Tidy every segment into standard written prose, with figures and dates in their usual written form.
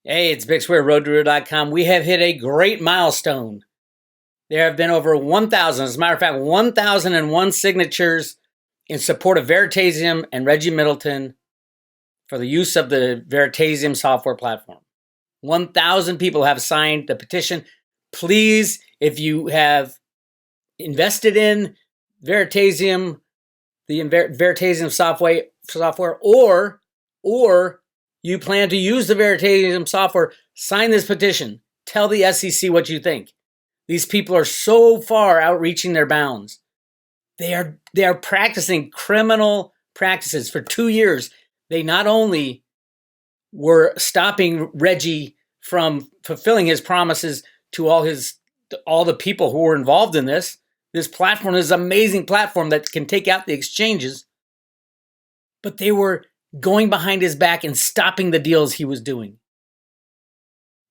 Hey, it's Bix Weir, roadto.com. We have hit a great milestone. There have been over 1,000, as a matter of fact, 1,001 signatures in support of Veritaseum and Reggie Middleton for the use of the Veritaseum software platform. 1,000 people have signed the petition. Please, if you have invested in Veritaseum, the Veritaseum software, or you plan to use the Veritaseum software, sign this petition. Tell the SEC what you think. These people are so far outreaching their bounds. They are practicing criminal practices for 2 years. They not only were stopping Reggie from fulfilling his promises to all the people who were involved in this. This platform is an amazing platform that can take out the exchanges. But they were going behind his back and stopping the deals he was doing.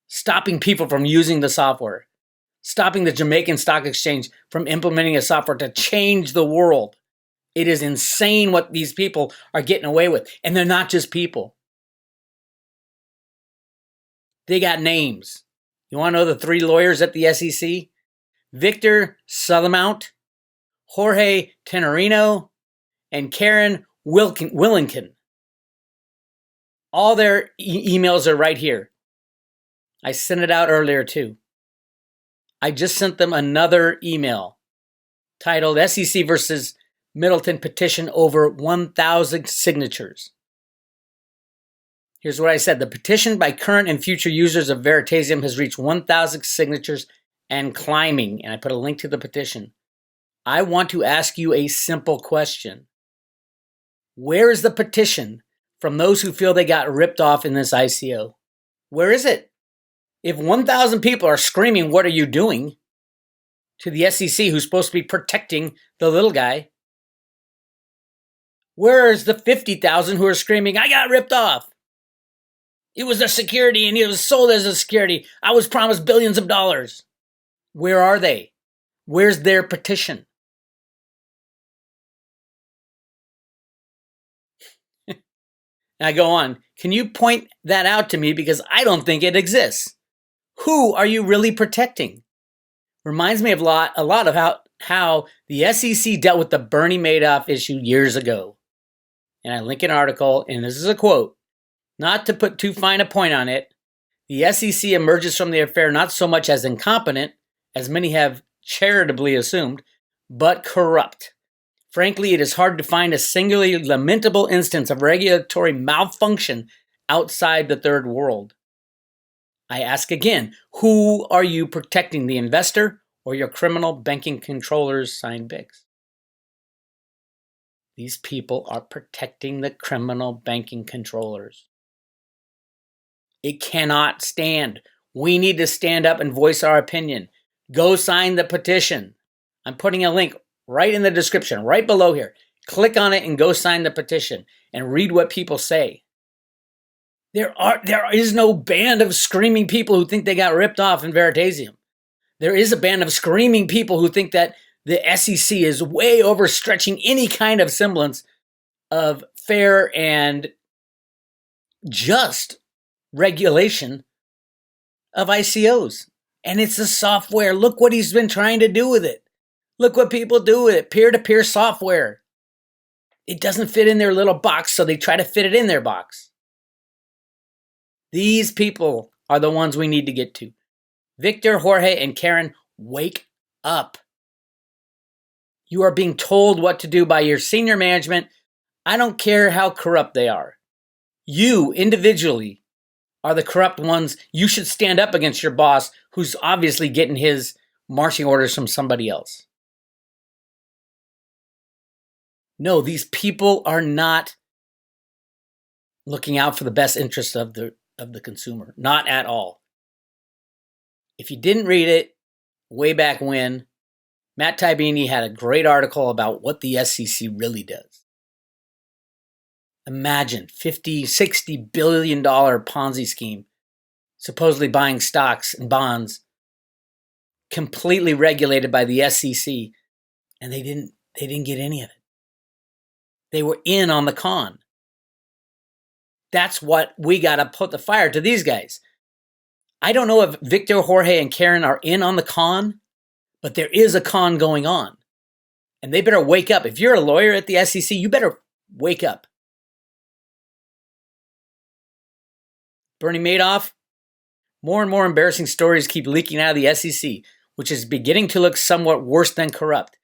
Stopping people from using the software. Stopping the Jamaican Stock Exchange from implementing a software to change the world. It is insane what these people are getting away with. And they're not just people. They got names. You want to know the 3 lawyers at the SEC? Victor Suthermount, Jorge Tenorino, and Karen Willinkin. All their emails are right here. I sent it out earlier too. I just sent them another email titled SEC versus Middleton Petition over 1,000 signatures. Here's what I said. The petition by current and future users of Veritaseum has reached 1,000 signatures and climbing. And I put a link to the petition. I want to ask you a simple question. Where is the petition from those who feel they got ripped off in this ICO? Where is it? If 1,000 people are screaming, "What are you doing?" to the SEC, who's supposed to be protecting the little guy, where is the 50,000 who are screaming, "I got ripped off. It was a security and it was sold as a security. I was promised billions of dollars." Where are they? Where's their petition? And I go on. Can you point that out to me? Because I don't think it exists. Who are you really protecting? Reminds me of a lot of how the SEC dealt with the Bernie Madoff issue years ago. And I link an article, and this is a quote. Not to put too fine a point on it, the SEC emerges from the affair not so much as incompetent, as many have charitably assumed, but corrupt. Frankly, it is hard to find a singularly lamentable instance of regulatory malfunction outside the third world. I ask again, who are you protecting, the investor or your criminal banking controllers, signed Bix? These people are protecting the criminal banking controllers. It cannot stand. We need to stand up and voice our opinion. Go sign the petition. I'm putting a link right in the description, right below here. Click on it and go sign the petition and read what people say. There is no band of screaming people who think they got ripped off in Veritaseum. There is a band of screaming people who think that the SEC is way overstretching any kind of semblance of fair and just regulation of ICOs. And it's the software. Look what he's been trying to do with it. Look what people do with it. Peer-to-peer software. It doesn't fit in their little box, so they try to fit it in their box. These people are the ones we need to get to. Victor, Jorge, and Karen, wake up. You are being told what to do by your senior management. I don't care how corrupt they are. You, individually, are the corrupt ones. You should stand up against your boss, who's obviously getting his marching orders from somebody else. No, these people are not looking out for the best interests of the consumer. Not at all. If you didn't read it way back when, Matt Taibini had a great article about what the SEC really does. Imagine $50, $60 billion Ponzi scheme, supposedly buying stocks and bonds, completely regulated by the SEC, and they didn't get any of it. They were in on the con. That's what we got to put the fire to these guys. I don't know if Victor, Jorge, and Karen are in on the con, but there is a con going on. And they better wake up. If you're a lawyer at the SEC, you better wake up. Bernie Madoff, more and more embarrassing stories keep leaking out of the SEC, which is beginning to look somewhat worse than corrupt.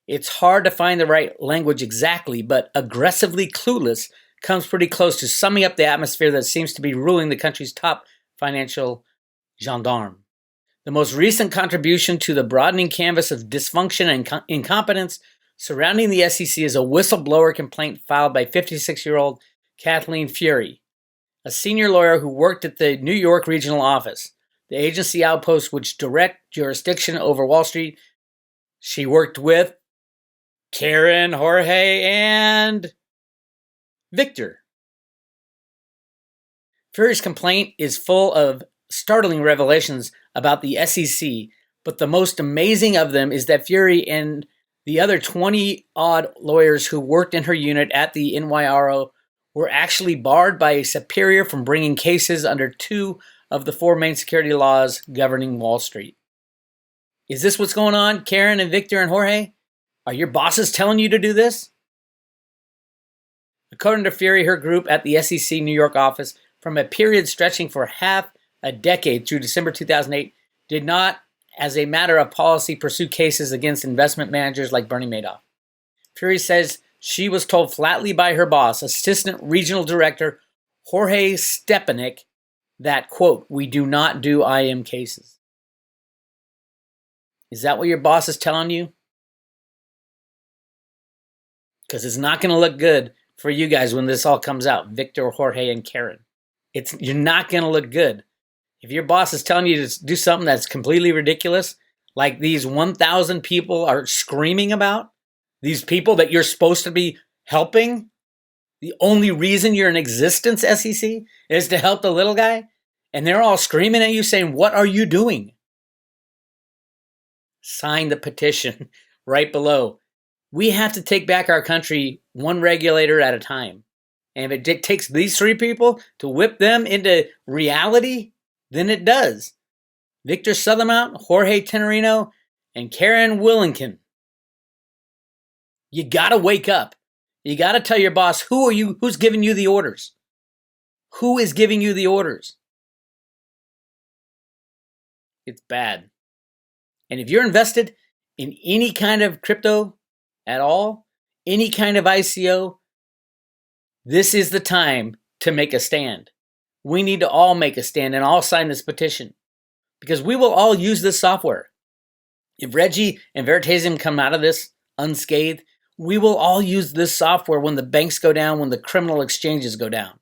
It's hard to find the right language exactly, but aggressively clueless comes pretty close to summing up the atmosphere that seems to be ruling the country's top financial gendarme. The most recent contribution to the broadening canvas of dysfunction and incompetence surrounding the SEC is a whistleblower complaint filed by 56-year-old Kathleen Fury, a senior lawyer who worked at the New York regional office, the agency outpost which direct jurisdiction over Wall Street. She worked with Karen, Jorge, and Victor. Fury's complaint is full of startling revelations about the SEC, but the most amazing of them is that Fury and the other 20-odd lawyers who worked in her unit at the NYRO were actually barred by a superior from bringing cases under 2 of the 4 main security laws governing Wall Street. Is this what's going on, Karen and Victor and Jorge? Are your bosses telling you to do this? According to Fury, her group at the SEC New York office, from a period stretching for half a decade through December 2008, did not, as a matter of policy, pursue cases against investment managers like Bernie Madoff. Fury says she was told flatly by her boss, Assistant Regional Director Jorge Stepanek, that, quote, "we do not do IM cases." Is that what your boss is telling you? Because it's not going to look good for you guys when this all comes out, Victor, Jorge, and Karen. You're not going to look good. If your boss is telling you to do something that's completely ridiculous, like these 1,000 people are screaming about, these people that you're supposed to be helping, the only reason you're in existence, SEC, is to help the little guy, and they're all screaming at you saying, what are you doing? Sign the petition right below. We have to take back our country one regulator at a time. And if it takes these 3 people to whip them into reality, then it does. Victor Suthermount, Jorge Tenerino, and Karen Willington. You gotta wake up. You gotta tell your boss, who's giving you the orders? Who is giving you the orders? It's bad. And if you're invested in any kind of crypto at all, any kind of ICO, this is the time to make a stand. We need to all make a stand and all sign this petition because we will all use this software. If Reggie and Veritaseum come out of this unscathed, we will all use this software when the banks go down, when the criminal exchanges go down.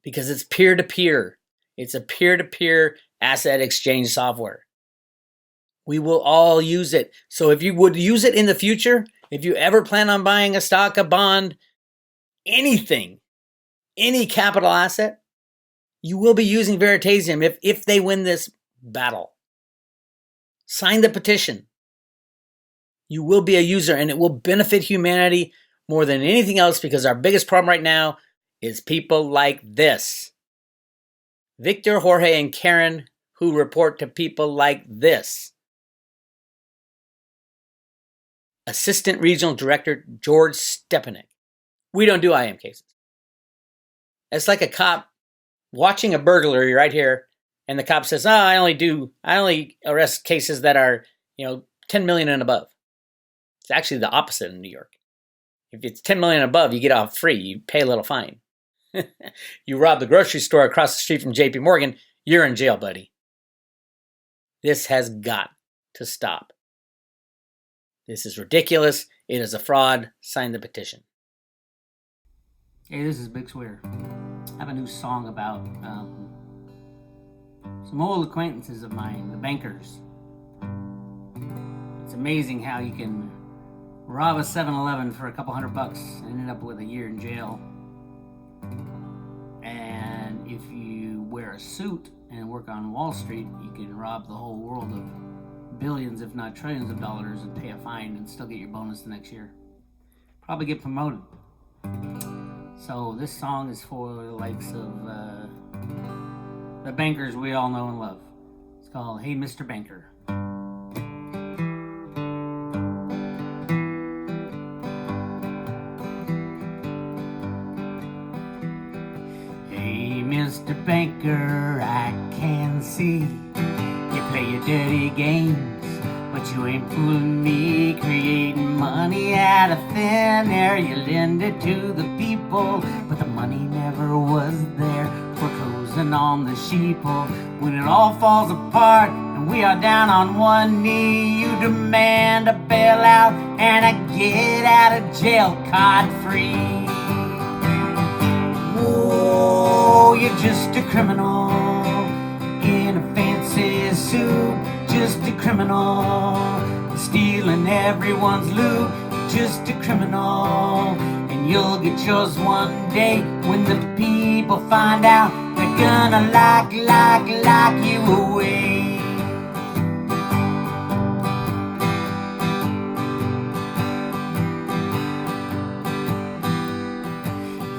Because it's peer-to-peer. It's a peer-to-peer asset exchange software. We will all use it. So if you would use it in the future, if you ever plan on buying a stock, a bond, anything, any capital asset, you will be using Veritaseum if they win this battle. Sign the petition. You will be a user and it will benefit humanity more than anything else because our biggest problem right now is people like this. Victor, Jorge, and Karen who report to people like this. Assistant Regional Director George Stepanek. We don't do IM cases. It's like a cop watching a burglary right here, and the cop says, I only arrest cases that are, 10 million and above. It's actually the opposite in New York. If it's 10 million and above, you get off free. You pay a little fine. You rob the grocery store across the street from JP Morgan, you're in jail, buddy. This has got to stop. This is ridiculous. It is a fraud. Sign the petition. Hey, this is Big Weir. I have a new song about some old acquaintances of mine, the bankers. It's amazing how you can rob a 7-Eleven for a couple $100 and end up with a year in jail. And if you wear a suit and work on Wall Street, you can rob the whole world of billions, if not trillions of dollars and pay a fine and still get your bonus the next year. Probably get promoted. So this song is for the likes of the bankers we all know and love. It's called Hey Mr. Banker. Hey Mr. Banker, I can see you play your dirty games, but you ain't fooling me. Creating money out of thin air, you lend it to the people, but the money never was there. Foreclosing on the sheeple. When it all falls apart and we are down on one knee, you demand a bailout and a get out of jail card free. Whoa, you're just a criminal in a fancy suit, just a criminal, stealing everyone's loot, just a criminal. And you'll get yours one day when the people find out. They're gonna lock you away.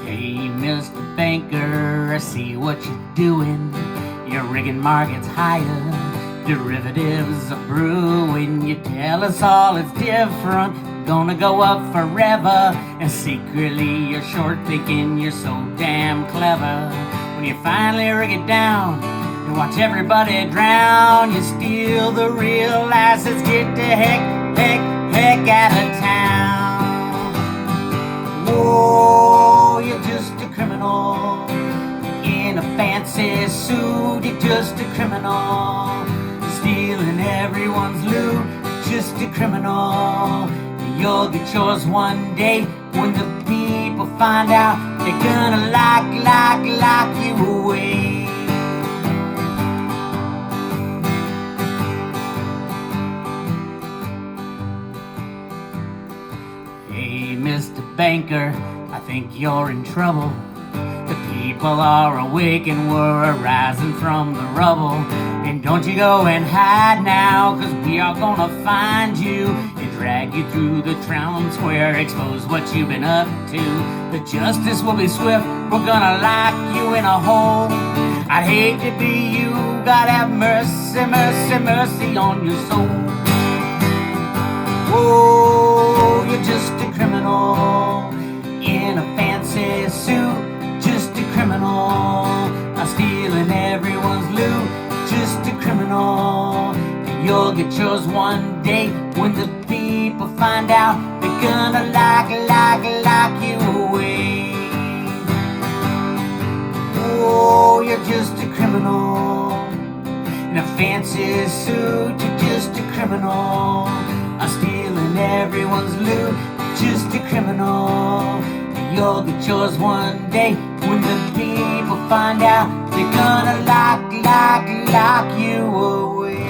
Hey Mr. Banker, I see what you're doing. You're rigging markets higher, derivatives are brewing. You tell us all it's different, gonna go up forever, and secretly you're short thinking you're so damn clever. When you finally rig it down, you watch everybody drown. You steal the real assets, get the heck out of town. Whoa, you're just a criminal in a fancy suit. You're just a criminal, stealing everyone's loot, just a criminal. You'll get yours one day when the people find out. They're gonna lock you away. Hey Mr. Banker, I think you're in trouble. The people are awake and we're rising from the rubble. And don't you go and hide now, 'cause we are gonna find you and drag you through the town square, expose what you've been up to. The justice will be swift, we're gonna lock you in a hole. I'd hate to be you, God have mercy, mercy, mercy on your soul. Whoa, you're just a criminal in a fancy suit, just a criminal, stealing everyone's loot, just a criminal. And you'll get yours one day when the people find out. They're gonna lock you away. Oh, you're just a criminal in a fancy suit, you're just a criminal, stealing everyone's loot, just a criminal. And you'll get yours one day when the people find out. They're gonna lock you away.